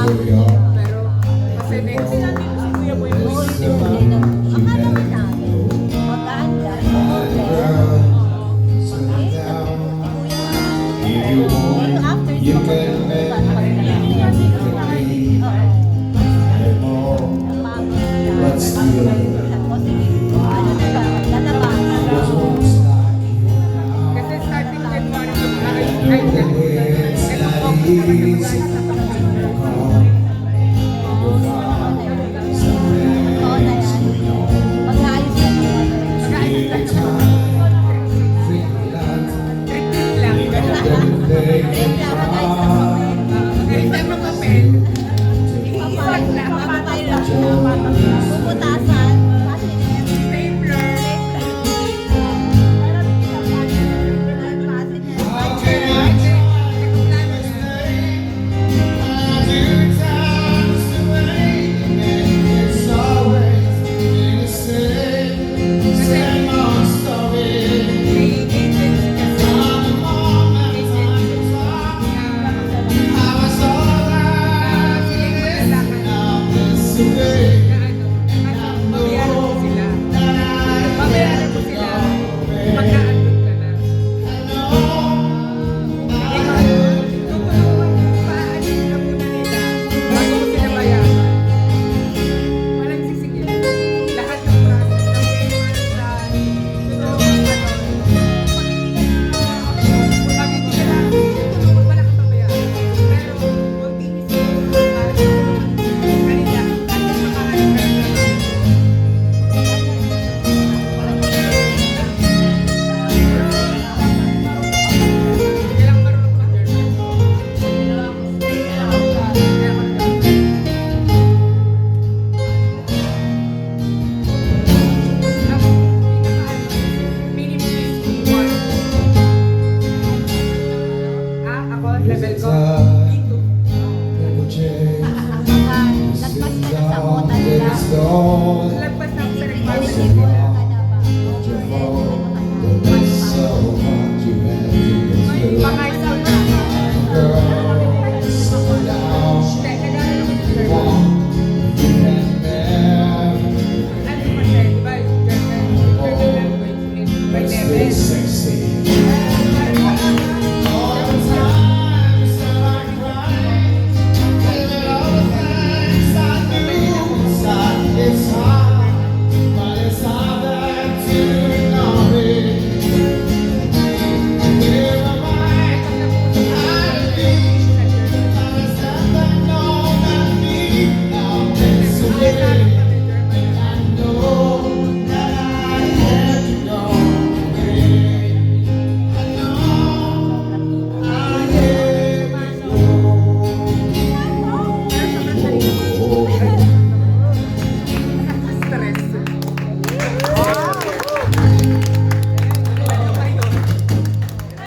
Here we are. Pero, kasi next natin si Kuya Boy Boy. This, Di ba? she had my girl, settle down. If you want, you can let me more, but still, just won't stop you now. Kasi starting January, It's not easy to call. Some things we know. Take time, think a lot. They can try. Galing tayo ng papel. How can I do times the way it's always been the same old story. From the moment I was all I did, now this way. Babayaran ko sila. Magka-andun ka na. Paaanin ka muna nila bago mo sila bayaran. Walang sisingil. Lahat ng process ng payment plan. So, pag hindi ka na, wala kang babayaran. Pero, huwag tinisip para kanila. At yung makahalit ka na. Kailangan marunong mag-German. Ako, level ko. Dito. Double J, sitting down, it's gone.